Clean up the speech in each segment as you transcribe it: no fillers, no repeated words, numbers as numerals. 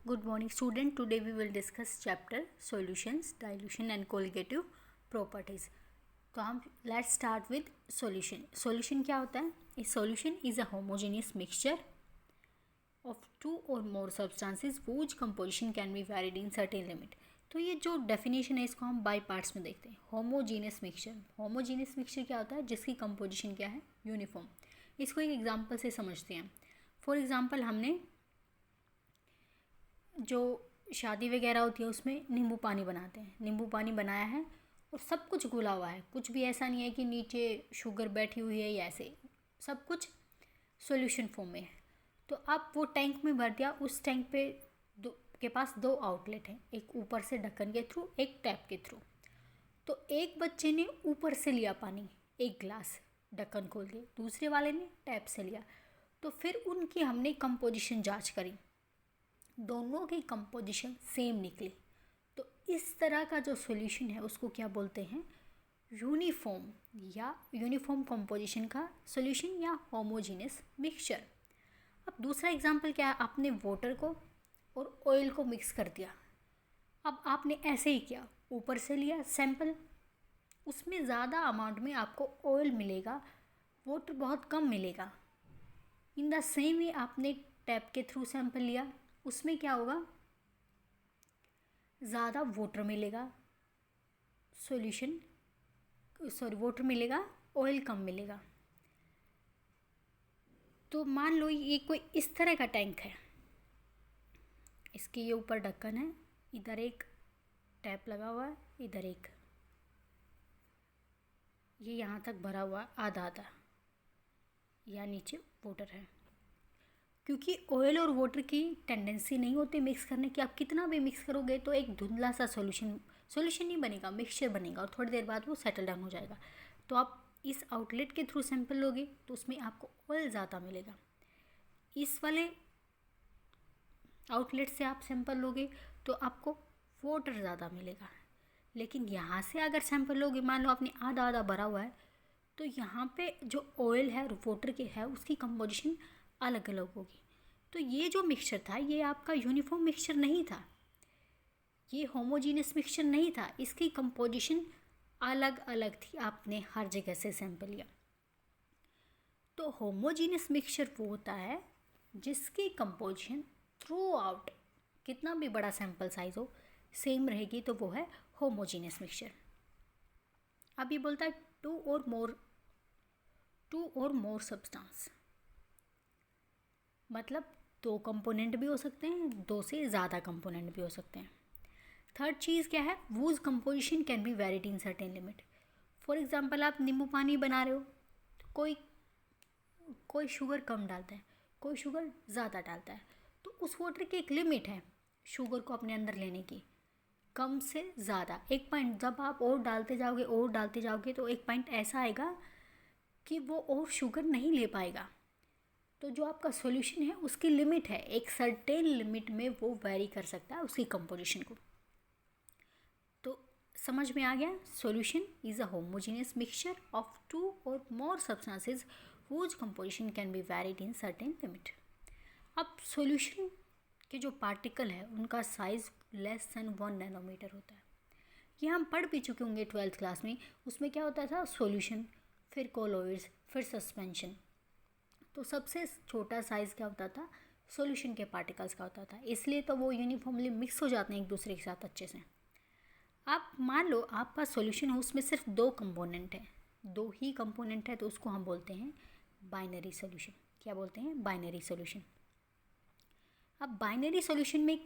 Good morning student. Today we will discuss chapter solutions, dilution and colligative properties. तो हम let's start with solution. Solution क्या होता है? A solution is a homogeneous mixture of two or more substances whose composition can be varied in certain limit. तो ये जो definition है इसको हम बाई पार्ट्स में देखते हैं. Homogeneous mixture. होमोजीनियस मिक्सचर क्या होता है? जिसकी कंपोजिशन क्या है? यूनिफॉर्म. इसको एक एग्जांपल से समझते हैं. फॉर एग्जांपल हमने जो शादी वगैरह होती है उसमें नींबू पानी बनाते हैं. नींबू पानी बनाया है और सब कुछ घुला हुआ है. कुछ भी ऐसा नहीं है कि नीचे शुगर बैठी हुई है या ऐसे. सब कुछ सॉल्यूशन फॉर्म में है. तो आप वो टैंक में भर दिया. उस टैंक पे के पास दो आउटलेट हैं. एक ऊपर से ढक्कन के थ्रू, एक टैप के थ्रू. तो एक बच्चे ने ऊपर से लिया पानी, एक ग्लास, ढक्कन खोल के. दूसरे वाले ने टैप से लिया. तो फिर उनकी हमने कंपोजिशन जांच करी. दोनों की कंपोजिशन सेम निकली. तो इस तरह का जो सॉल्यूशन है उसको क्या बोलते हैं? यूनिफॉर्म या यूनिफॉर्म कंपोजिशन का सॉल्यूशन या होमोजेनियस मिक्सचर. अब दूसरा एग्जांपल क्या है? आपने वाटर को और ऑयल को मिक्स कर दिया. अब आपने ऐसे ही किया, ऊपर से लिया सैंपल. उसमें ज़्यादा अमाउंट में आपको ऑयल मिलेगा, वाटर बहुत कम मिलेगा. इन द सेम वे आपने टैप के थ्रू सैंपल लिया, उसमें क्या होगा? ज़्यादा वाटर मिलेगा, सॉल्यूशन वाटर मिलेगा, ऑयल कम मिलेगा. तो मान लो ये कोई इस तरह का टैंक है. इसके ये ऊपर ढक्कन है, इधर एक टैप लगा हुआ है, इधर एक. ये यहाँ तक भरा हुआ है आधा आधा, या नीचे वाटर है. क्योंकि ऑयल और वाटर की टेंडेंसी नहीं होती मिक्स करने की. आप कितना भी मिक्स करोगे तो एक धुंधला सा सॉल्यूशन नहीं बनेगा, मिक्सचर बनेगा और थोड़ी देर बाद वो सेटल डाउन हो जाएगा. तो आप इस आउटलेट के थ्रू सैंपल लोगे तो उसमें आपको ऑयल ज़्यादा मिलेगा. इस वाले आउटलेट से आप सैंपल लोगे तो आपको वाटर ज़्यादा मिलेगा. लेकिन यहाँ से अगर सैंपल लोगे, मान लो आपने आधा आधा भरा हुआ है, तो यहाँ पे जो ऑयल है और वाटर के है उसकी कंपोजिशन अलग अलग होगी. तो ये जो मिक्सचर था ये आपका यूनिफॉर्म मिक्सचर नहीं था, ये होमोजीनियस मिक्सचर नहीं था. इसकी कंपोजिशन अलग अलग थी. आपने हर जगह से सैंपल लिया. तो होमोजीनियस मिक्सचर वो होता है जिसकी कंपोजिशन थ्रू आउट, कितना भी बड़ा सैंपल साइज हो, सेम रहेगी. तो वो है होमोजीनियस मिक्सचर. अब ये बोलता है टू और मोर सब्सटेंस, मतलब दो कंपोनेंट भी हो सकते हैं, दो से ज़्यादा कंपोनेंट भी हो सकते हैं. थर्ड चीज़ क्या है? Whose composition can be varied in certain limit. For example आप नींबू पानी बना रहे हो तो कोई शुगर कम डालता है, कोई शुगर ज़्यादा डालता है. तो उस वाटर की एक लिमिट है शुगर को अपने अंदर लेने की, कम से ज़्यादा. एक पॉइंट जब आप और डालते जाओगे तो एक पॉइंट ऐसा आएगा कि वो और शुगर नहीं ले पाएगा. तो जो आपका सॉल्यूशन है उसकी लिमिट है, एक सर्टेन लिमिट में वो वेरी कर सकता है उसकी कंपोजिशन को. तो समझ में आ गया? Solution is a homogeneous mixture of two or more substances whose composition can be varied in certain limit. अब सॉल्यूशन के जो पार्टिकल है उनका साइज़ लेस देन 1 नैनोमीटर होता है. ये हम पढ़ भी चुके होंगे 12th क्लास में. उसमें क्या होता था? सॉल्यूशन, फिर कोलोइड्स, फिर सस्पेंशन. तो सबसे छोटा साइज़ क्या होता था? सॉल्यूशन के पार्टिकल्स का होता था. इसलिए तो वो यूनिफॉर्मली मिक्स हो जाते हैं एक दूसरे के साथ अच्छे से. आप मान लो आपका सॉल्यूशन है, उसमें सिर्फ दो कंपोनेंट है, दो ही कंपोनेंट है, तो उसको हम बोलते हैं बाइनरी सॉल्यूशन. क्या बोलते हैं? Binary solution. अब बाइनरी सॉल्यूशन में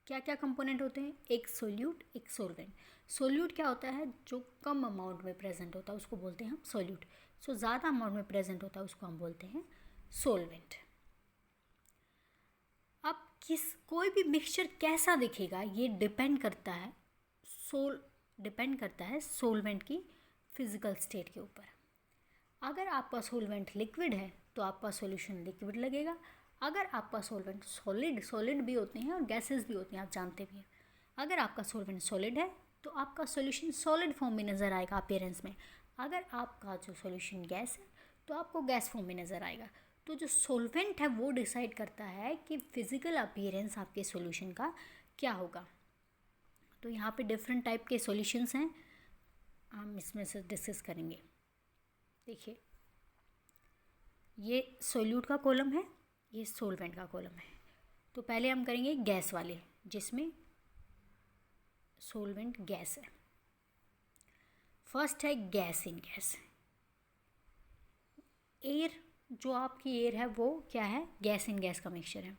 क्या क्या कंपोनेंट होते हैं? एक सोल्यूट, एक सोलवेंट. सोल्यूट क्या होता है? जो कम अमाउंट में प्रेजेंट होता है उसको बोलते हैं हम सोल्यूट. सो ज़्यादा अमाउंट में प्रेजेंट होता है उसको हम बोलते हैं सोलवेंट. अब कोई भी मिक्सचर कैसा दिखेगा ये डिपेंड करता है सोलवेंट की फिजिकल स्टेट के ऊपर. अगर आपका सोलवेंट लिक्विड है तो आपका सॉल्यूशन लिक्विड लगेगा. अगर आपका सॉल्वेंट सॉलिड भी होते हैं और गैसेस भी होते हैं, आप जानते भी हैं. अगर आपका सॉल्वेंट सॉलिड है तो आपका सॉल्यूशन सॉलिड फॉर्म में नज़र आएगा अपीयरेंस में. अगर आपका जो सॉल्यूशन गैस है तो आपको गैस फॉर्म में नज़र आएगा. तो जो सोलवेंट है वो डिसाइड करता है कि फिज़िकल अपीयरेंस आपके सॉल्यूशन का क्या होगा। तो यहाँ पे डिफरेंट टाइप के सॉल्यूशंस हैं, हम इसमें से डिस्कस करेंगे। देखिए, ये सोल्यूट का कॉलम है, ये सोलवेंट का कॉलम है। तो पहले हम करेंगे गैस वाले, जिसमें सोलवेंट गैस है। फर्स्ट है गैस इन गैस। एयर, जो आपकी एयर है वो क्या है, गैस इन गैस का मिक्सचर है।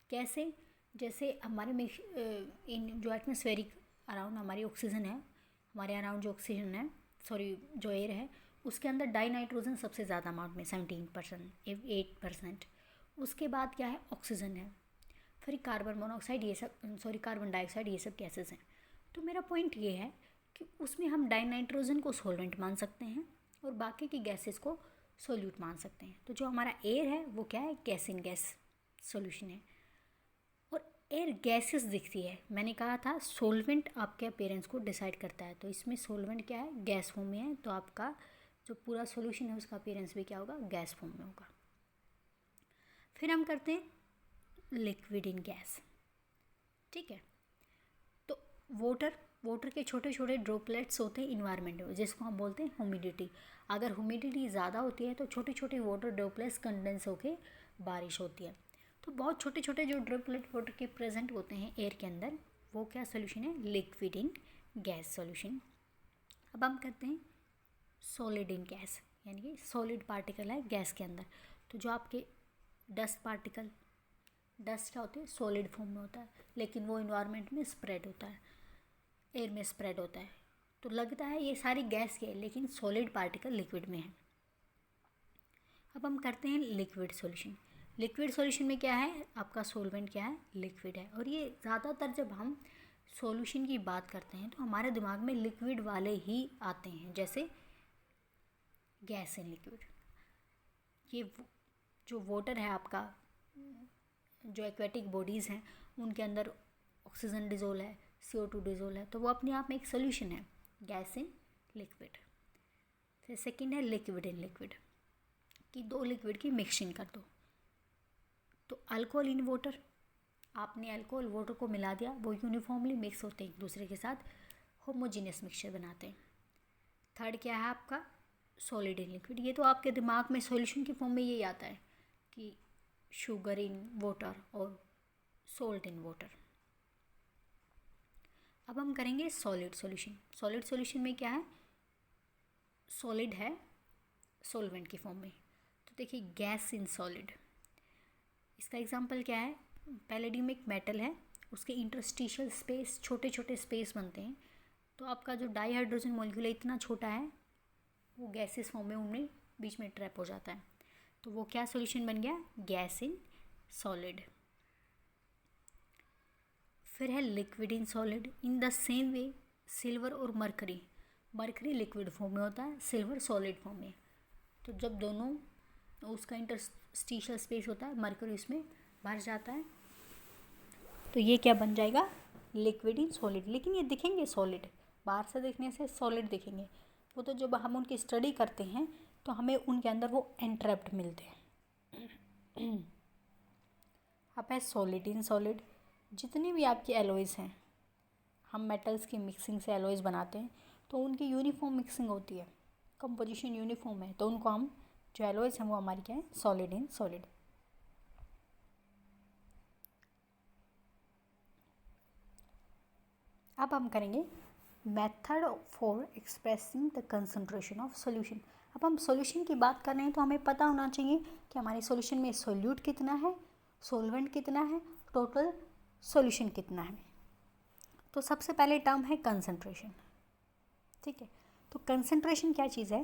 कैसे, जैसे हमारे इन जो एटमॉस्फेरिक अराउंड हमारी ऑक्सीजन है, हमारे अराउंड जो ऑक्सीजन है, सॉरी जो एयर है, उसके अंदर डाई नाइट्रोजन सबसे ज़्यादा अमाउंट में 17%, 8%। उसके बाद क्या है, ऑक्सीजन है, फिर कार्बन मोनोऑक्साइड, ये सब, सॉरी कार्बन डाइऑक्साइड, ये सब गैसेस हैं। तो मेरा पॉइंट ये है कि उसमें हम डाई नाइट्रोजन को सॉल्वेंट मान सकते हैं और बाकी की गैसेस को सोल्यूट मान सकते हैं। तो जो हमारा एयर है वो क्या है, गैस इन गैस सॉल्यूशन है। और एयर गैसेस दिखती है, मैंने कहा था सोलवेंट आपके अपीयरेंस को डिसाइड करता है, तो इसमें सोलवेंट क्या है, गैस फॉर्म में है, तो आपका जो पूरा सॉल्यूशन है उसका अपीयरेंस भी क्या होगा, गैस फॉर्म में होगा। फिर हम करते हैं लिक्विड इन गैस। ठीक है, तो वाटर के छोटे छोटे ड्रॉपलेट्स होते हैं इन्वायरमेंट में, जिसको हम बोलते हैं ह्यूमिडिटी। अगर ह्यूमिडिटी ज़्यादा होती है तो छोटे छोटे वाटर ड्रॉपलेट्स कंडेंस होकर बारिश होती है। तो बहुत छोटे छोटे जो ड्रॉपलेट वाटर के प्रेजेंट होते हैं एयर के अंदर, वो क्या सोल्यूशन है, लिक्विड इन गैस सोल्यूशन। अब हम करते हैं सॉलिड इन गैस, यानी कि सॉलिड पार्टिकल है गैस के अंदर। तो जो आपके डस्ट पार्टिकल, डस्ट क्या होते हैं, सॉलिड फॉर्म में होता है, लेकिन वो इन्वायरमेंट में स्प्रेड होता है, एयर में स्प्रेड होता है, तो लगता है ये सारी गैस के है, लेकिन सॉलिड पार्टिकल लिक्विड में है। अब हम करते हैं लिक्विड सॉल्यूशन। लिक्विड सॉल्यूशन में क्या है, आपका सॉल्वेंट क्या है, लिक्विड है। और ये ज़्यादातर जब हम सॉल्यूशन की बात करते हैं तो हमारे दिमाग में लिक्विड वाले ही आते हैं, जैसे गैस इन लिक्विड। ये जो वाटर है आपका, जो एक्वेटिक बॉडीज़ हैं उनके अंदर ऑक्सीजन डिजोल है, CO2 डिजोल है, तो वो अपने आप में एक सोल्यूशन है, गैस इन लिक्विड। फिर सेकंड है लिक्विड इन लिक्विड, कि दो लिक्विड की मिक्सिंग कर दो। तो अल्कोहल इन वाटर, आपने अल्कोहल वाटर को मिला दिया, वो यूनिफॉर्मली मिक्स होते हैं एक दूसरे के साथ, होमोजीनियस मिक्सचर बनाते हैं। थर्ड क्या है आपका, सॉलिड इन लिक्विड। ये तो आपके दिमाग में सॉल्यूशन की फॉर्म में यही आता है कि शुगर इन वाटर और सॉल्ट इन वाटर। अब हम करेंगे सॉलिड सॉल्यूशन। सॉलिड सॉल्यूशन में क्या है, सॉलिड है सॉल्वेंट की फॉर्म में। तो देखिए गैस इन सॉलिड, इसका एग्जांपल क्या है, पैलेडियम एक मेटल है, उसके इंटरस्टिशियल स्पेस, छोटे छोटे स्पेस बनते हैं, तो आपका जो डाई हाइड्रोजन मॉलिक्यूल है इतना छोटा है, वो गैसेस फॉर्म में उनमें बीच में ट्रैप हो जाता है, तो वो क्या सॉल्यूशन बन गया, गैस इन सॉलिड। फिर है liquid in solid. In the same way silver और मरकरी, मरकरी लिक्विड फॉर्म में होता है, सिल्वर सॉलिड फॉर्म में। तो जब दोनों, उसका इंटरस्टिशियल स्पेस होता है, मरकरी इसमें भर जाता है, तो ये क्या बन जाएगा, लिक्विड इन सॉलिड। लेकिन ये दिखेंगे सॉलिड, बाहर से देखने से सॉलिड दिखेंगे, वो तो जब हम उनकी स्टडी करते हैं तो हमें उनके अंदर वो एंट्रैप्ड मिलते हैं। अब है सॉलिड इन सॉलिड। जितने भी आपके एलॉयज़ हैं, हम मेटल्स की मिक्सिंग से एलॉयज़ बनाते हैं, तो उनकी यूनिफॉर्म मिक्सिंग होती है, कंपोजिशन यूनिफॉर्म है, तो उनको हम, जो एलॉयज़ हैं वो हमारी क्या है, सॉलिड इन सॉलिड। अब हम करेंगे method for expressing the concentration of solution. अब हम सॉल्यूशन की बात कर रहे हैं तो हमें पता होना चाहिए कि हमारे सॉल्यूशन में सोल्यूट कितना है, सॉल्वेंट कितना है, टोटल सॉल्यूशन कितना है। तो सबसे पहले टर्म है कंसंट्रेशन। ठीक है, तो कंसंट्रेशन क्या चीज़ है,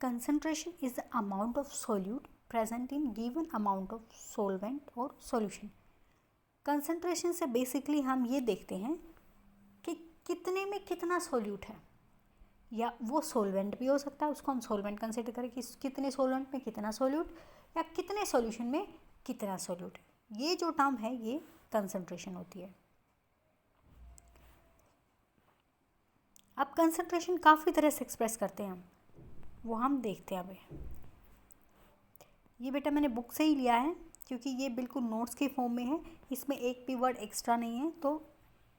concentration is the amount of solute present in given amount of solvent और सॉल्यूशन। कंसंट्रेशन से बेसिकली हम ये देखते हैं कि कितने में कितना सोल्यूट है, या वो सोलवेंट भी हो सकता है, उसको हम सोलवेंट कंसिडर करें कि कितने सोलवेंट में कितना सोल्यूट, या कितने सॉल्यूशन में कितना सोल्यूट। ये जो टर्म है ये कंसंट्रेशन होती है। अब कंसंट्रेशन काफ़ी तरह से एक्सप्रेस करते हैं हम, वो हम देखते हैं अभी। ये बेटा मैंने बुक से ही लिया है क्योंकि ये बिल्कुल नोट्स के फॉर्म में है, इसमें एक भी वर्ड एक्स्ट्रा नहीं है, तो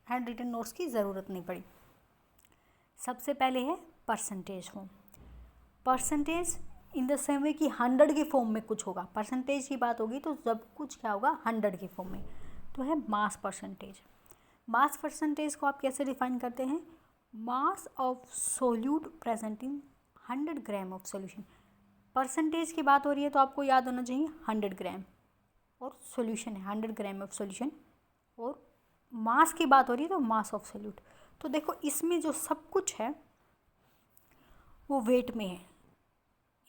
हैंड रिटन नोट्स की ज़रूरत नहीं पड़ी। सबसे पहले है percentage form. Percentage in the same way कि 100 के फॉर्म में कुछ होगा, परसेंटेज की बात होगी तो सब कुछ क्या होगा 100 के फॉर्म में, तो है मास परसेंटेज। मास परसेंटेज को आप कैसे डिफाइन करते हैं? Mass of solute present in 100 gram of solution. Percentage की बात हो रही है तो आपको याद होना चाहिए 100 ग्राम, और सोल्यूशन है 100 ग्राम ऑफ सोल्यूशन, और मास की बात हो रही है तो मास ऑफ सोल्यूट। तो देखो इसमें जो सब कुछ है वो वेट में है।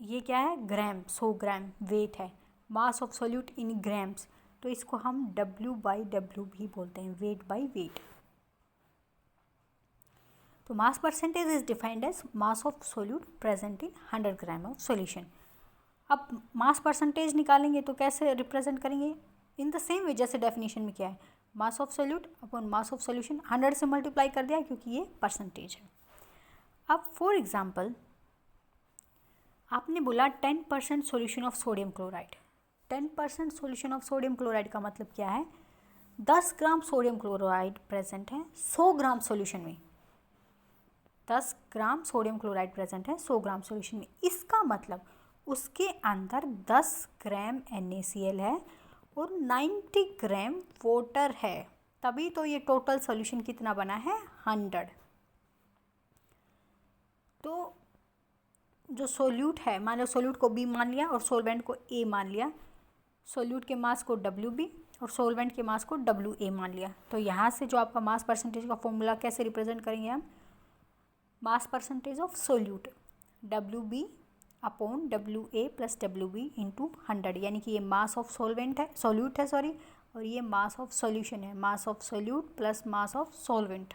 ये क्या है? ग्राम, 100 ग्राम वेट है। मास ऑफ सोल्यूट इन ग्राम्स, तो इसको हम W/W भी बोलते हैं, वेट बाय वेट। तो mass percentage is defined as mass of solute present in 100 gram of solution. अब मास परसेंटेज निकालेंगे तो कैसे रिप्रेजेंट करेंगे? इन द सेम वे जैसे डेफिनेशन में क्या है, मास of solute upon mass of solution, 100 से मल्टीप्लाई कर दिया क्योंकि ये परसेंटेज है। अब फॉर एग्जांपल आपने बोला 10% solution of sodium chloride. 10% solution of sodium chloride का मतलब क्या है? 10 ग्राम सोडियम क्लोराइड प्रेजेंट है 100 ग्राम सोल्यूशन में। 10 ग्राम सोडियम क्लोराइड प्रेजेंट है 100 ग्राम सोल्यूशन में। इसका मतलब उसके अंदर 10 ग्राम NaCl है और 90 ग्राम वाटर है, तभी तो ये टोटल सोल्यूशन कितना बना है? 100। तो जो सोल्यूट है, मान लो सोल्यूट को B मान लिया और सोलवेंट को A मान लिया, सोल्यूट के मास को WB और सोलवेंट के मास को WA मान लिया, तो यहाँ से जो आपका मास परसेंटेज का फॉर्मूला कैसे रिप्रेजेंट करेंगे हम? Mass percentage of solute WB upon WA plus WB into 100, यानी कि ये मास ऑफ सोलवेंट है, सोल्यूट है सॉरी, और ये मास ऑफ सोल्यूशन है, मास of solute plus mass of solvent,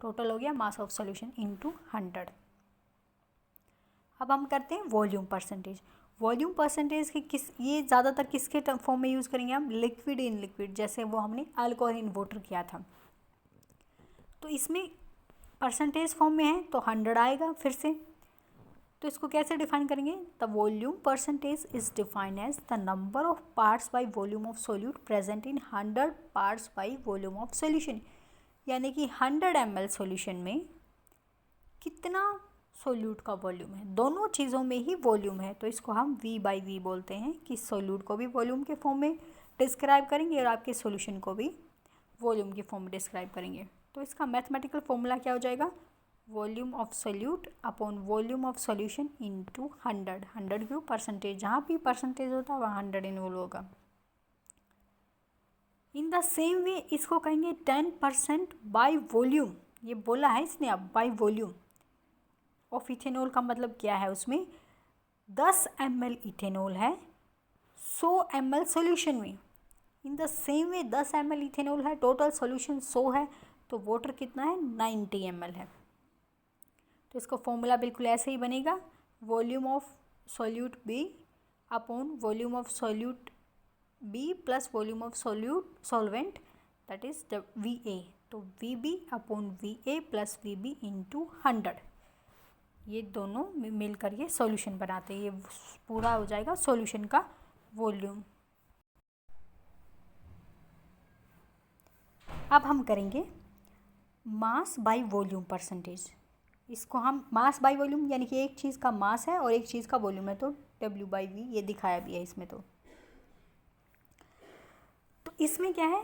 total हो गया मास ऑफ सोल्यूशन इंटू 100। अब हम करते हैं वॉल्यूम परसेंटेज। वॉल्यूम परसेंटेज की ये ज़्यादातर किसके फॉर्म में यूज़ करेंगे हम? लिक्विड इन लिक्विड, जैसे वो हमने अल्कोहल इन वाटर किया था। तो इसमें परसेंटेज फॉर्म में है तो 100 आएगा फिर से। तो इसको कैसे डिफाइन करेंगे? The volume percentage is defined as the number of parts by volume of solute present in 100 parts by volume of solution, यानी कि 100 ml सोल्यूशन में कितना सोल्यूट का वॉल्यूम है, दोनों चीज़ों में ही वॉल्यूम है, तो इसको हम V/V बोलते हैं कि सोल्यूट को भी वॉल्यूम के फॉर्म में डिस्क्राइब करेंगे और आपके सोल्यूशन को भी वॉल्यूम के फॉर्म में डिस्क्राइब करेंगे। तो इसका मैथमेटिकल फॉर्मूला क्या हो जाएगा? Volume of solute upon volume of solution into 100। 100 क्यों? परसेंटेज, जहाँ भी परसेंटेज होता है वहाँ 100 इन्वॉल्व होगा। इन द सेम वे इसको कहेंगे 10% बाय वॉल्यूम, ये बोला है इसने अब बाय वॉल्यूम ऑफ इथेनॉल का मतलब क्या है? उसमें 10 ml इथेनॉल है 100 ml सोल्यूशन में। In the same way 10 ml ethanol है, टोटल सोल्यूशन 100 है, तो वाटर कितना है? 90 ml है। तो इसका फॉर्मूला बिल्कुल ऐसे ही बनेगा, volume of solute B upon volume of solute B plus volume of solute solvent, that is VA, तो VB upon VA plus VB into 100। ये दोनों मिलकर ये सॉल्यूशन बनाते हैं, ये पूरा हो जाएगा सॉल्यूशन का वॉल्यूम। अब हम करेंगे मास बाय वॉल्यूम परसेंटेज। इसको हम मास बाय वॉल्यूम, यानी कि एक चीज़ का मास है और एक चीज़ का वॉल्यूम है, तो W/V ये दिखाया भी है इसमें। तो इसमें क्या है?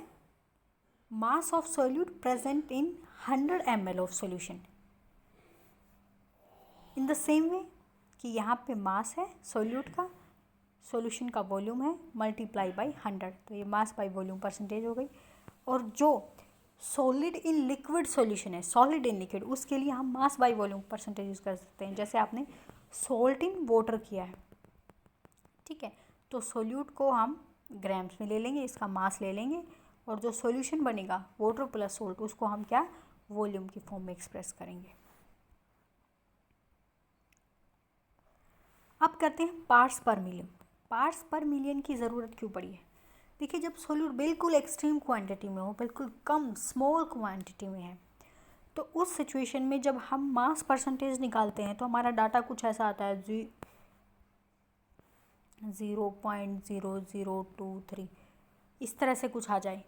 मास of solute present in 100 ml of solution. In the same way कि यहाँ पे मास है सोल्यूट का, सॉल्यूशन का वॉल्यूम है, मल्टीप्लाई बाय 100, तो ये मास बाय वॉल्यूम परसेंटेज हो गई। और जो सॉलिड इन लिक्विड सॉल्यूशन है, सॉलिड इन लिक्विड, उसके लिए हम mass by volume percentage use कर सकते हैं। जैसे आपने सॉल्ट इन वाटर किया है, ठीक है, तो सोल्यूट को हम ग्राम्स में ले लेंगे, इसका मास ले लेंगे, और जो सॉल्यूशन बनेगा वाटर प्लस सोल्ट, उसको हम क्या वॉल्यूम की फॉर्म में एक्सप्रेस करेंगे। अब करते हैं पार्ट्स पर मिलियन। पार्ट्स पर मिलियन की ज़रूरत क्यों पड़ी है? देखिए, जब सोल्यूट बिल्कुल एक्सट्रीम क्वांटिटी में हो, बिल्कुल कम स्मॉल क्वांटिटी में है, तो उस सिचुएशन में जब हम मास परसेंटेज निकालते हैं तो हमारा डाटा कुछ ऐसा आता है 0.0023 इस तरह से कुछ आ जाए,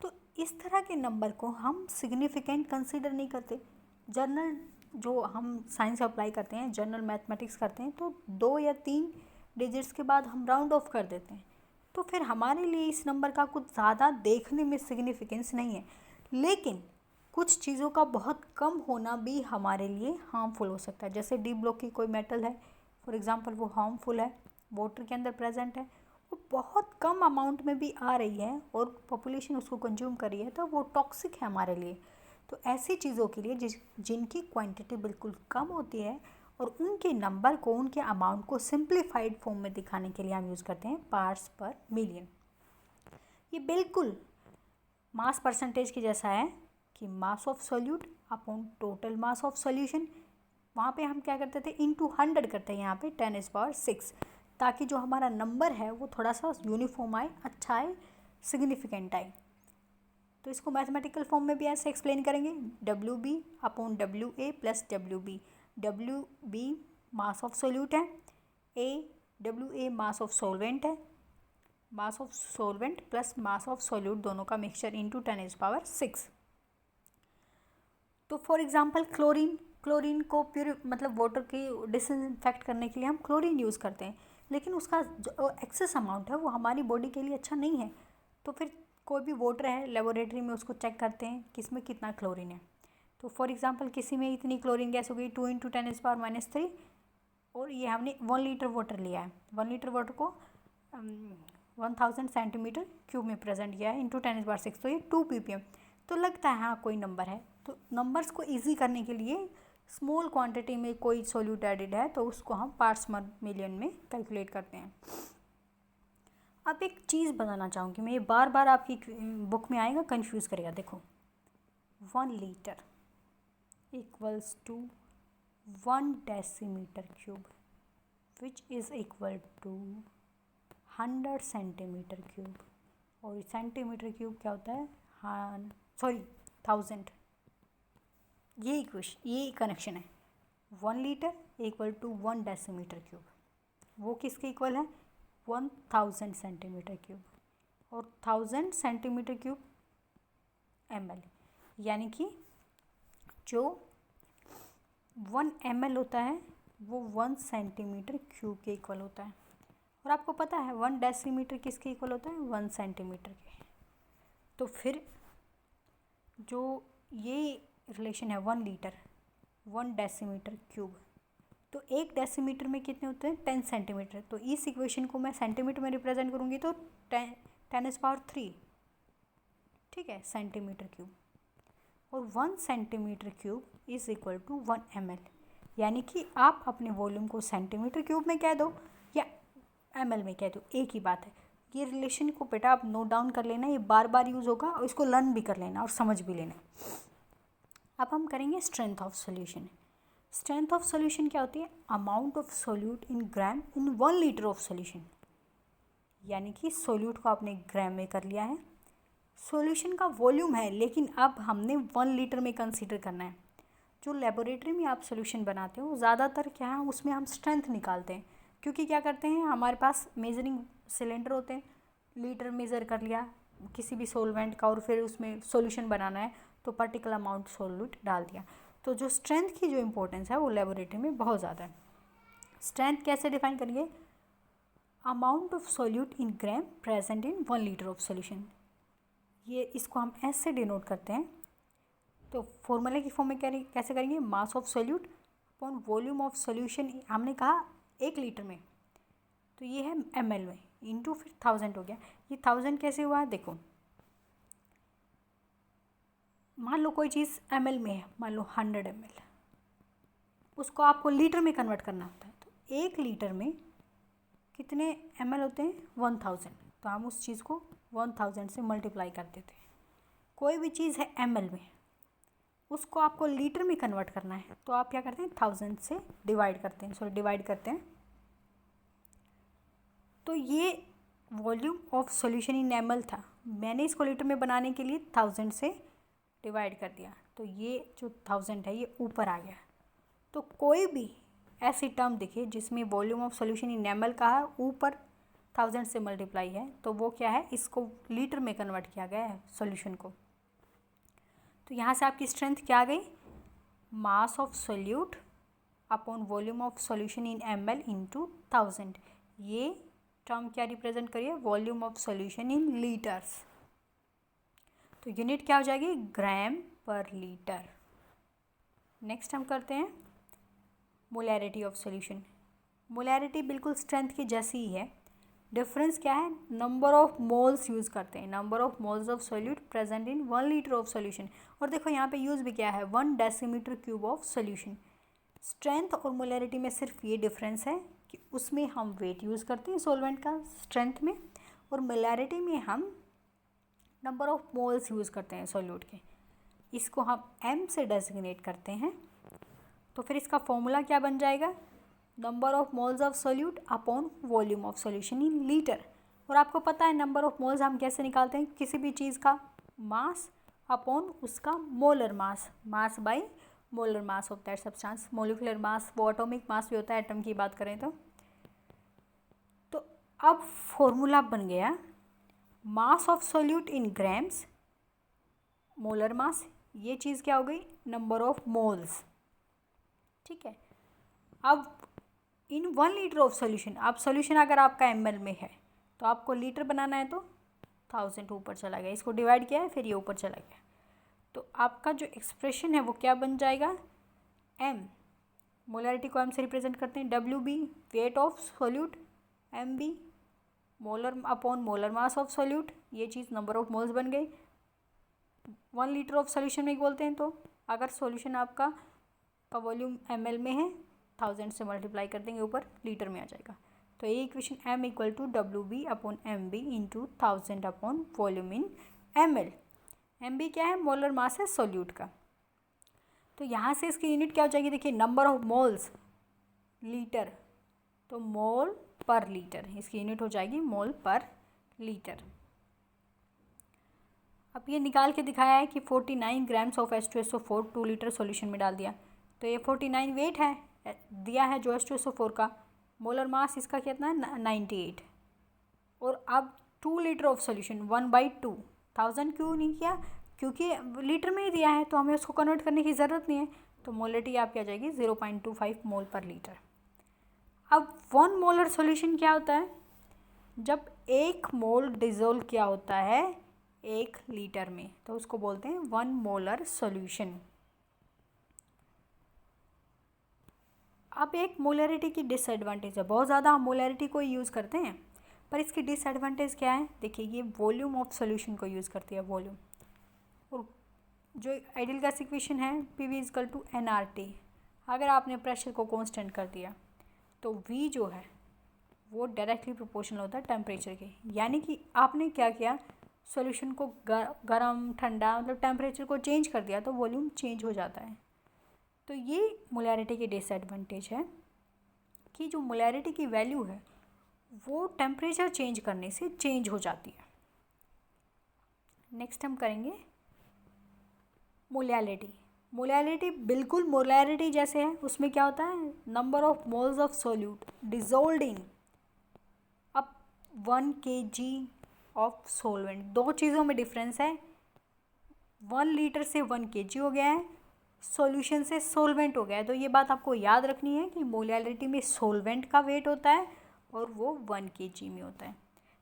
तो इस तरह के नंबर को हम सिग्निफिकेंट कंसीडर नहीं करते। जनरल जो हम साइंस अप्लाई करते हैं, जनरल मैथमेटिक्स करते हैं, तो 2 या 3 डिजिट्स के बाद हम राउंड ऑफ कर देते हैं। तो फिर हमारे लिए इस नंबर का कुछ ज़्यादा देखने में सिग्निफिकेंस नहीं है, लेकिन कुछ चीज़ों का बहुत कम होना भी हमारे लिए हार्मफुल हो सकता है। जैसे डी ब्लॉक की कोई मेटल है, फॉर एग्जांपल, वो हार्मफुल है, वाटर के अंदर प्रेजेंट है, वो बहुत कम अमाउंट में भी आ रही है और पॉपुलेशन उसको कंज्यूम कर रही है, तो वो टॉक्सिक है हमारे लिए। तो ऐसी चीज़ों के लिए जिनकी क्वांटिटी बिल्कुल कम होती है और उनके नंबर को, उनके अमाउंट को सिंप्लीफाइड फॉर्म में दिखाने के लिए हम यूज़ करते हैं पार्ट्स पर मिलियन। ये बिल्कुल मास परसेंटेज की जैसा है कि mass of solute upon total mass of solution. वहाँ पे हम क्या करते थे, इनटू 100 करते हैं, यहाँ पे 10⁻⁶, ताकि जो हमारा नंबर है वो थोड़ा सा यूनिफॉर्म आए, अच्छा आए, सिग्निफिकेंट आए। तो इसको मैथमेटिकल फॉर्म में भी ऐसे एक्सप्लेन करेंगे, WB upon WA plus WB। WB mass of solute है, WA मास ऑफ सोलवेंट है, मास of solvent plus mass of solute दोनों का मिक्सचर इंटू 10⁻⁶। तो फॉर एग्जांपल क्लोरीन को प्योर मतलब वाटर की डिसइंफेक्ट करने के लिए हम क्लोरीन यूज़ करते हैं, लेकिन उसका जो एक्सेस अमाउंट है वो हमारी बॉडी के लिए अच्छा नहीं है। तो फिर कोई भी वाटर है, लेबोरेटरी में उसको चेक करते हैं कि इसमें कितना क्लोरीन है। तो फॉर एग्जांपल किसी में इतनी क्लोरीन गैस हो गई 2 × 10⁻⁻3, और ये हमने 1 लीटर वाटर लिया है, 1 लीटर वाटर को 1000 सेंटीमीटर क्यूब में प्रेजेंट किया है इंटू 10⁻⁶, तो ये 2 ppm। तो लगता है हाँ कोई नंबर है। तो नंबर्स को ईजी करने के लिए स्मॉल क्वांटिटी में कोई सोल्यूट एडिड है तो उसको हम पार्ट्स पर मिलियन में कैलकुलेट करते हैं। अब एक चीज़ बताना चाहूँगी मैं, ये बार बार आपकी बुक में आएगा, कंफ्यूज करेगा। देखो, 1 litre equals to 1 decimetre cube which is equal to 100 centimetre cube. और सेंटीमीटर क्यूब क्या होता है, हाँ सॉरी 1000। ये इक्वेशन, ये कनेक्शन है, 1 litre equal to 1 decimetre cube, वो किसके इक्वल है, 1000 सेंटीमीटर क्यूब, और 1000 सेंटीमीटर क्यूब ml, यानी कि जो 1 ml होता है वो 1 सेंटीमीटर क्यूब के इक्वल होता है। और आपको पता है 1 डेसीमीटर किसके इक्वल होता है, 1 सेंटीमीटर के। तो फिर जो ये रिलेशन है 1 लीटर 1 डेसीमीटर क्यूब, तो 1 डेसीमीटर में कितने होते हैं, 10 सेंटीमीटर। तो इस इक्वेशन को मैं सेंटीमीटर में रिप्रेजेंट करूँगी तो 10⁻3, ठीक है, सेंटीमीटर क्यूब। और 1 centimetre cube is equal to 1 ml, यानी कि आप अपने वॉल्यूम को सेंटीमीटर क्यूब में कह दो या ml में कह दो, एक ही बात है। ये रिलेशन को बेटा आप नोट डाउन कर लेना, ये बार बार यूज़ होगा, और इसको लर्न भी कर लेना और समझ भी लेना। अब हम करेंगे strength of solution. Strength of solution क्या होती है, amount of solute in gram in 1 litre of solution, यानी कि सोल्यूट को आपने ग्राम में कर लिया है, सॉल्यूशन का वॉल्यूम है, लेकिन अब हमने 1 लीटर में कंसीडर करना है। जो लेबोरेटरी में आप सॉल्यूशन बनाते हो ज़्यादातर क्या है, उसमें हम स्ट्रेंथ निकालते हैं, क्योंकि क्या करते हैं, हमारे पास मेजरिंग सिलेंडर होते हैं, लीटर मेज़र कर लिया किसी भी सॉल्वेंट का, और फिर उसमें सॉल्यूशन बनाना है तो पर्टिकुलर अमाउंट सॉल्यूट डाल दिया। तो जो स्ट्रेंथ की जो इम्पोर्टेंस है वो लेबोरेटरी में बहुत ज़्यादा है। स्ट्रेंथ कैसे डिफाइन करेंगे, amount of solute in gram present in 1 litre of solution, ये इसको हम एस से डिनोट करते हैं। तो फॉर्मूले की फॉर्म में कैसे करेंगे, mass of solute upon volume of solution, हमने कहा 1 लीटर में, तो ये है ml में, इंटू फिर 1000 हो गया। ये 1000 कैसे हुआ, देखो मान लो कोई चीज़ ml में है, मान लो 100 ml, उसको आपको लीटर में कन्वर्ट करना होता है। तो 1 लीटर में कितने ml होते हैं, 1000, तो हम उस चीज़ को 1000 से मल्टीप्लाई कर देते हैं। कोई भी चीज़ है ml में, उसको आपको लीटर में कन्वर्ट करना है, तो आप क्या करते हैं, 1000 से डिवाइड करते हैं। तो ये volume of solution in ml था, मैंने इसको लीटर में बनाने के लिए 1000 से डिवाइड कर दिया, तो ये जो 1000 है ये ऊपर आ गया। तो कोई भी ऐसी टर्म दिखे जिसमें volume of solution in ml का है, ऊपर 1000 से मल्टीप्लाई है, तो वो क्या है, इसको लीटर में कन्वर्ट किया गया है सॉल्यूशन को। तो यहाँ से आपकी स्ट्रेंथ क्या आ गई, मास of solute upon volume of solution in ml into 1000। ये टर्म क्या रिप्रेजेंट करिए, volume of solution in litres. तो यूनिट क्या हो जाएगी, ग्राम पर लीटर। नेक्स्ट हम करते हैं मोलैरिटी ऑफ सॉल्यूशन। मोलैरिटी बिल्कुल स्ट्रेंथ की जैसी ही है, डिफरेंस क्या है, नंबर ऑफ मोल्स यूज़ करते हैं, number of moles of solute present in 1 litre of solution. और देखो यहाँ पे यूज़ भी क्या है, 1 decimetre cube of solution. Strength और मोलैरिटी में सिर्फ ये डिफरेंस है कि उसमें हम वेट यूज़ करते हैं सॉल्वेंट का स्ट्रेंथ में, और मोलैरिटी में हम नंबर ऑफ मोल्स यूज़ करते हैं सॉल्यूट के। इसको हम m से डेजिग्नेट करते हैं। तो फिर इसका फॉर्मूला क्या बन जाएगा, number of moles of solute upon volume of solution in litre. और आपको पता है नंबर ऑफ मोल्स हम कैसे निकालते हैं, किसी भी चीज़ का मास अपॉन उसका molar mass, mass by molar mass of that substance. Molecular mass वो एटॉमिक मास भी होता है एटम की बात करें तो अब फॉर्मूला बन गया मास of solute in grams, molar mass, ये चीज़ क्या हो गई, नंबर ऑफ मोल्स। ठीक है, अब इन 1 लीटर ऑफ सोल्यूशन, अब सोल्यूशन अगर आपका ml में है तो आपको लीटर बनाना है तो 1000 ऊपर चला गया, इसको डिवाइड किया है फिर ये ऊपर चला गया। तो आपका जो एक्सप्रेशन है वो क्या बन जाएगा, m, मोलैरिटी को m से रिप्रेजेंट करते हैं, WB weight of solute, MB molar upon molar mass of solute, ये चीज़ नंबर ऑफ मोल्स बन गई। 1 लीटर ऑफ सोल्यूशन में बोलते हैं, तो अगर सोल्यूशन आपका का वॉल्यूम ml में है 1000 से मल्टीप्लाई कर देंगे ऊपर लीटर में आ जाएगा। तो ये equation m equal to WB upon MB into 1000 upon volume in ml। MB क्या है, मोलर मास है सोल्यूट का। तो यहाँ से इसकी यूनिट क्या हो जाएगी, देखिए नंबर ऑफ मोल्स लीटर, तो मोल पर लीटर, इसकी यूनिट हो जाएगी मोल पर लीटर। अब ये निकाल के दिखाया है कि 49 grams of H2SO4 2 litre solution में डाल दिया, तो ये 49 वेट है दिया है जो H2SO4 का, मोलर मास इसका कितना है 98। और अब 2 लीटर ऑफ सॉल्यूशन 1/2, 1000 क्यों नहीं किया, क्योंकि लीटर में ही दिया है तो हमें उसको कन्वर्ट करने की ज़रूरत नहीं है। तो मोलरिटी आपकी आ जाएगी 0.25 मोल पर लीटर। अब 1 मोलर सॉल्यूशन क्या होता है, जब 1 मोल डिज़ोल्व किया होता है 1 लीटर में, तो उसको बोलते हैं 1 मोलर सॉल्यूशन। अब एक मोलैरिटी की डिसएडवांटेज है, बहुत ज़्यादा हम मोलैरिटी को यूज़ करते हैं, पर इसकी डिसएडवांटेज क्या है, देखिए ये वॉल्यूम ऑफ सॉल्यूशन को यूज़ करती है, वॉल्यूम। और जो आइडियल गैस इक्वेशन है PV इक्वल टू nRT, अगर आपने प्रेशर को कांस्टेंट कर दिया तो V जो है वो डायरेक्टली प्रोपोर्शनल होता है टेम्परेचर के। यानी कि आपने क्या किया, सॉल्यूशन को गर्म ठंडा मतलब टेम्परेचर को चेंज कर दिया तो वॉल्यूम चेंज हो जाता है। तो ये मोलैरिटी की डिसएडवांटेज है कि जो मोलैरिटी की वैल्यू है वो टेम्परेचर चेंज करने से चेंज हो जाती है। नेक्स्ट हम करेंगे मोलैलिटी। मोलैलिटी बिल्कुल मोलैरिटी जैसे है, उसमें क्या होता है, number of moles of solute dissolved इन अब 1 kg ऑफ सोलवेंट। दो चीज़ों में डिफरेंस है, 1 लीटर से 1 kg हो गया है, सॉल्यूशन से सोलवेंट हो गया है। तो ये बात आपको याद रखनी है कि मोलैलिटी में सोलवेंट का वेट होता है और वो 1 kg में होता है।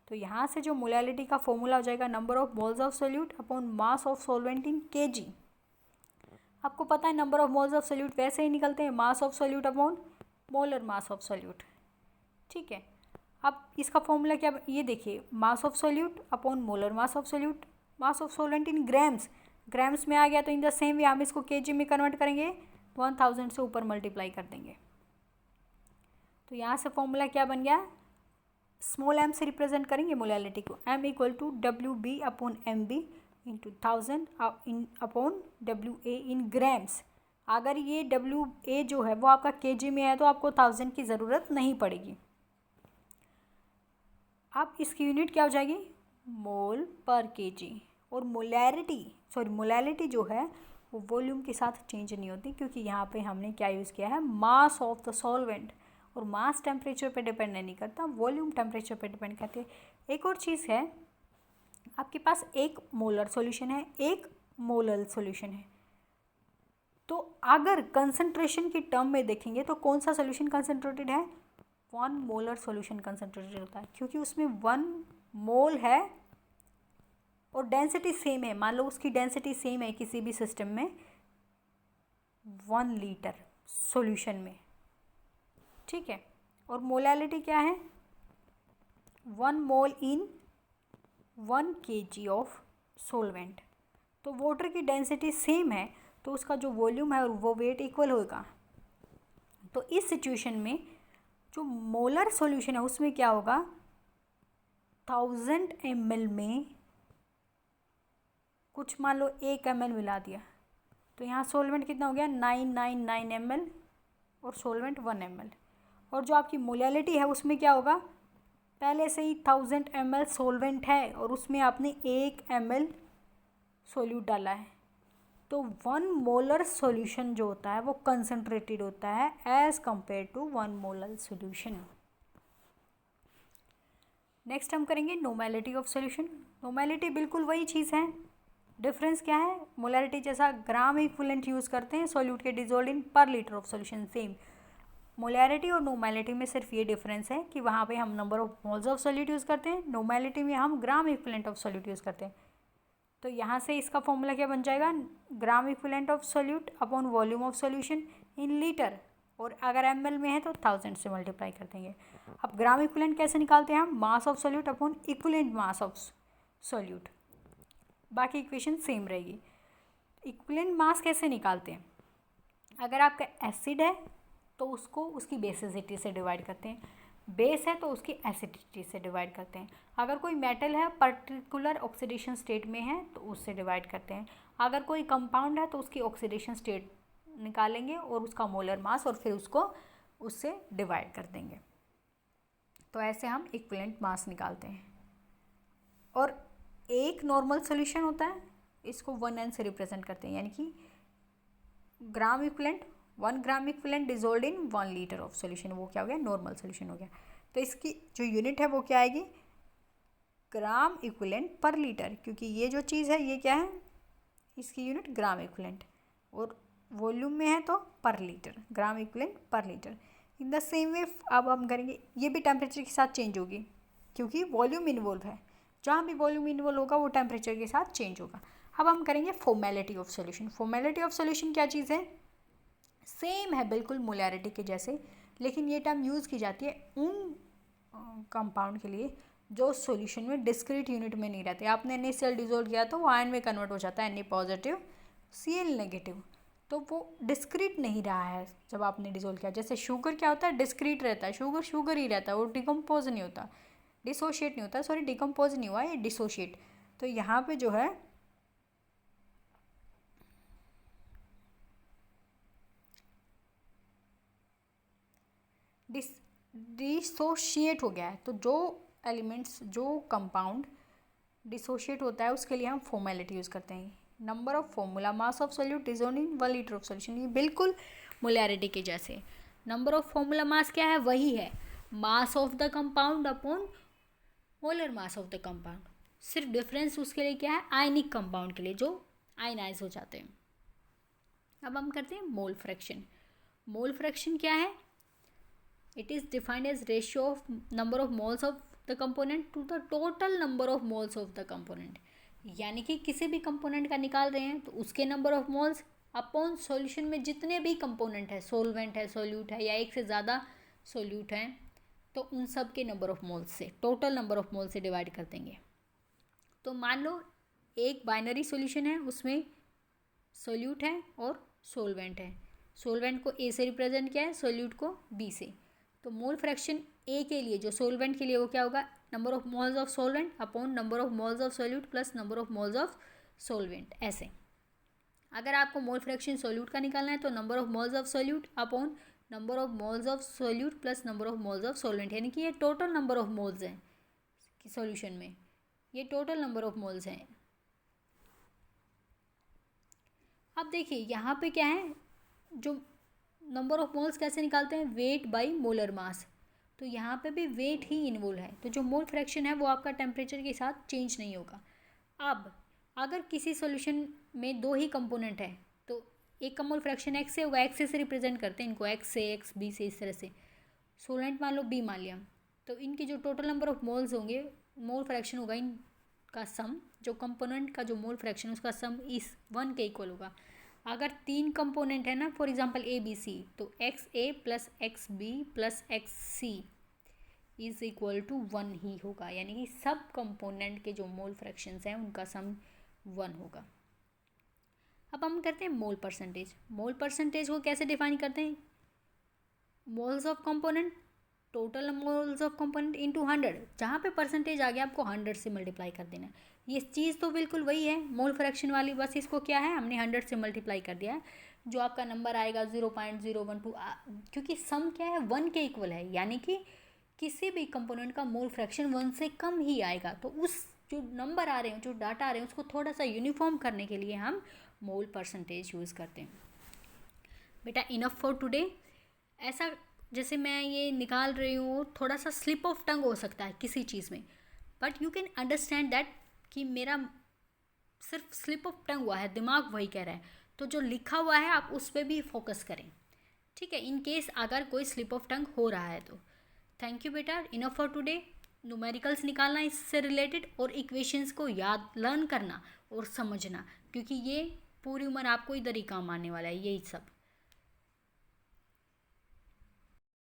तो यहाँ से जो मोलैलिटी का फॉर्मूला हो जाएगा number of moles of solute upon mass of solvent in kg। आपको पता है number of moles of solute वैसे ही निकलते हैं, mass of solute upon molar mass of solute. ठीक है, अब इसका फॉर्मूला क्या, ये देखिए mass of solute upon molar mass of solute, mass of solvent in grams, grams में आ गया तो इन द सेम वे हम इसको kg में कन्वर्ट करेंगे, 1000 से ऊपर मल्टीप्लाई कर देंगे। तो यहाँ से फॉर्मूला क्या बन गया, स्मॉल m से रिप्रेजेंट करेंगे मोलैलिटी को, m equal to WB upon MB into 1000 upon WA in grams. अगर ये WA जो है वो आपका kg में है तो आपको 1000 की ज़रूरत नहीं पड़ेगी। अब इसकी यूनिट क्या हो जाएगी, मोल पर kg। और मोलैलिटी जो है वो वॉल्यूम के साथ चेंज नहीं होती, क्योंकि यहाँ पे हमने क्या यूज़ किया है, मास ऑफ द सॉल्वेंट। और मास टेम्परेचर पे डिपेंड नहीं करता, वॉल्यूम टेम्परेचर पे डिपेंड करती है। एक और चीज़ है, आपके पास एक मोलर सॉल्यूशन है, एक मोलर सॉल्यूशन है, तो अगर कंसंट्रेशन की टर्म में देखेंगे तो कौन सा सॉल्यूशन कंसंट्रेटेड है? 1 मोलर सॉल्यूशन कंसंट्रेटेड होता है, क्योंकि उसमें 1 मोल है और डेंसिटी सेम है। मान लो उसकी डेंसिटी सेम है किसी भी सिस्टम में 1 लीटर सॉल्यूशन में, ठीक है। और मोलैलिटी क्या है? 1 मोल इन 1 kg ऑफ सोलवेंट। तो वाटर की डेंसिटी सेम है तो उसका जो वॉल्यूम है वो वेट इक्वल होगा। तो इस सिचुएशन में जो मोलर सॉल्यूशन है उसमें क्या होगा, 1000 ml में कुछ मान लो 1 ml मिला दिया, तो यहाँ सोलवेंट कितना हो गया, 999 ml और सोलवेंट 1 ml। और जो आपकी मोलैलिटी है उसमें क्या होगा, पहले से ही 1000 ml सोलवेंट है और उसमें आपने 1 ml सोल्यूट डाला है, तो 1 मोलर सॉल्यूशन जो होता है वो कंसंट्रेटेड होता है as compare to 1 molar solution. Next हम करेंगे नोमैलिटी ऑफ सॉल्यूशन। नोमैलिटी बिल्कुल वही चीज़ है, डिफरेंस क्या है, मोलैरिटी जैसा ग्राम इक्विवेलेंट यूज़ करते हैं सॉल्यूट के डिसॉल्व्ड इन पर litre of solution, same. Molarity और नोमैलिटी में सिर्फ ये डिफरेंस है कि वहाँ पे हम number of moles of solute use करते हैं, नोमैलिटी में हम gram equivalent of solute use करते हैं। तो यहाँ से इसका फॉर्मूला क्या बन जाएगा, gram equivalent of solute upon volume of solution in litre, और अगर ml में है तो 1000 से मल्टीप्लाई कर देंगे। अब ग्राम इक्विवेलेंट कैसे निकालते हैं हम, mass of solute upon equivalent mass of solute, बाकी इक्वेशन सेम रहेगी। इक्विवेलेंट मास कैसे निकालते हैं, अगर आपका एसिड है तो उसको उसकी बेसिसिटी से डिवाइड करते हैं, बेस है तो उसकी एसिडिटी से डिवाइड करते हैं, अगर कोई मेटल है पर्टिकुलर ऑक्सीडेशन स्टेट में है तो उससे डिवाइड करते हैं, अगर कोई कंपाउंड है तो उसकी ऑक्सीडेशन स्टेट निकालेंगे और उसका मोलर मास और फिर उसको उससे डिवाइड कर देंगे। तो ऐसे हम इक्विवेलेंट मास निकालते हैं। और एक नॉर्मल सॉल्यूशन होता है, इसको 1n से रिप्रेजेंट करते हैं, यानी कि gram equivalent 1 gram equivalent dissolved in 1 litre of solution, वो क्या हो गया, नॉर्मल सॉल्यूशन हो गया। तो इसकी जो यूनिट है वो क्या आएगी, ग्राम इक्विवेलेंट पर लीटर, क्योंकि ये जो चीज़ है ये क्या है, इसकी यूनिट ग्राम इक्विवेलेंट, और वॉल्यूम में है तो पर लीटर, ग्राम इक्विवेलेंट पर litre. In the same way अब हम करेंगे, ये भी टेम्परेचर के साथ चेंज होगी क्योंकि वॉल्यूम इन्वॉल्व है, जहाँ भी वॉल्यूम इन्वॉल्व होगा वो टेम्परेचर के साथ चेंज होगा। अब हम करेंगे formality of solution. Formality of solution क्या चीज़ है, सेम है बिल्कुल मोलैरिटी के जैसे, लेकिन ये टर्म यूज़ की जाती है उन कंपाउंड के लिए जो सॉल्यूशन में डिस्क्रीट यूनिट में नहीं रहते। आपने NaCl डिजोल्व किया तो वो आयन में कन्वर्ट हो जाता है, Na पॉजिटिव Cl नेगेटिव, तो वो डिस्क्रीट नहीं रहा है जब आपने डिजोल्व किया। जैसे शुगर क्या होता है, डिस्क्रीट रहता है, शुगर शुगर ही रहता है, वो डिकम्पोज नहीं होता, डिसोशिएट नहीं होता, सॉरी डिकम्पोज नहीं हुआ, ये डिसोशिएट। तो यहाँ पे जो है डिसोशिएट हो गया है, तो जो एलिमेंट्स जो कंपाउंड डिसोशिएट होता है उसके लिए हम फॉर्मेलिटी यूज़ करते हैं। Number of formula, mass of solute dissolved in 1 litre of solution, ये बिल्कुल मोलैरिटी के जैसे। नंबर ऑफ फॉर्मूला मास क्या है, वही है mass of the compound upon molar mass of the compound, सिर्फ डिफरेंस उसके लिए क्या है, आयनिक कंपाउंड के लिए जो आयनाइज हो जाते हैं। अब हम करते हैं मोल फ्रैक्शन। मोल फ्रैक्शन क्या है, it is defined as ratio of number of moles of the component to the total number of moles of the component, यानी कि किसी भी कंपोनेंट का निकाल रहे हैं तो उसके number of moles upon solution में जितने भी कंपोनेंट है, सोलवेंट है, सोल्यूट है, या एक से ज़्यादा सोल्यूट हैं, तो उन सब के नंबर ऑफ मोल्स से, टोटल नंबर ऑफ मोल्स से डिवाइड कर देंगे। तो मान लो एक बाइनरी सॉल्यूशन है, उसमें सोल्यूट है और सोलवेंट है, सोलवेंट को A से रिप्रेजेंट किया है, सोल्यूट को B से। तो मोल फ्रैक्शन ए के लिए, जो सोलवेंट के लिए, वो क्या होगा, number of moles of solvent upon number of moles of solute plus number of moles of solvent. ऐसे अगर आपको मोल फ्रैक्शन सोल्यूट का निकालना है तो number of moles of solute upon number of moles of solute plus number of moles of solvent, यानी कि ये टोटल नंबर ऑफ मोल्स हैं सॉल्यूशन में, ये टोटल नंबर ऑफ मोल्स हैं। अब देखिए यहाँ पे क्या है, जो नंबर ऑफ मोल्स कैसे निकालते हैं, वेट बाई मोलर मास, तो यहाँ पे भी वेट ही इन्वॉल्व है, तो जो मोल फ्रैक्शन है वो आपका टेम्परेचर के साथ चेंज नहीं होगा। अब अगर किसी सॉल्यूशन में दो ही कंपोनेंट है तो एक का मोल फ्रैक्शन एक्स से होगा, एक्स से रिप्रेजेंट करते हैं इनको, एक्स से, एक्स बी से, इस तरह से। सोलेंट मान लो बी मान लिया, तो इनके जो टोटल नंबर ऑफ मोल्स होंगे, मोल फ्रैक्शन होगा इनका सम, जो कंपोनेंट का जो मोल फ्रैक्शन उसका सम इस 1 के इक्वल होगा। अगर 3 कंपोनेंट है ना, for example A B C, तो X A plus X B plus X C is equal to 1 ही होगा, यानी कि सब कंपोनेंट के जो मोल फ्रैक्शंस हैं उनका सम 1 होगा। अब हम करते हैं मोल परसेंटेज। मोल परसेंटेज को कैसे डिफाइन करते हैं, moles of component, total moles of component into 100, जहाँ पे परसेंटेज आ गया आपको 100 से मल्टीप्लाई कर देना है। ये चीज़ तो बिल्कुल वही है मोल फ्रैक्शन वाली, बस इसको क्या है हमने 100 से मल्टीप्लाई कर दिया है, जो आपका नंबर आएगा 0.012, क्योंकि सम क्या है 1 के इक्वल है, यानी कि किसी भी कंपोनेंट का मोल फ्रैक्शन 1 से कम ही आएगा। तो उस जो नंबर आ रहे हैं, जो डाटा आ रहे हैं, उसको थोड़ा सा यूनिफॉर्म करने के लिए हम मोल परसेंटेज यूज़ करते हैं। बेटा इनफ फॉर टुडे। ऐसा जैसे मैं ये निकाल रही हूँ, थोड़ा सा स्लिप ऑफ टंग हो सकता है किसी चीज़ में, but you can understand that कि मेरा सिर्फ स्लिप ऑफ टंग हुआ है, दिमाग वही कह रहा है, तो जो लिखा हुआ है आप उस पर भी फोकस करें, ठीक है, इन केस अगर कोई स्लिप ऑफ टंग हो रहा है तो। थैंक यू बेटा, इनफ फॉर टुडे। न्यूमेरिकल्स निकालना इससे रिलेटेड और इक्वेशंस को याद लर्न करना और समझना, क्योंकि ये पूरी उम्र आपको इधर ही काम आने वाला है यही सब।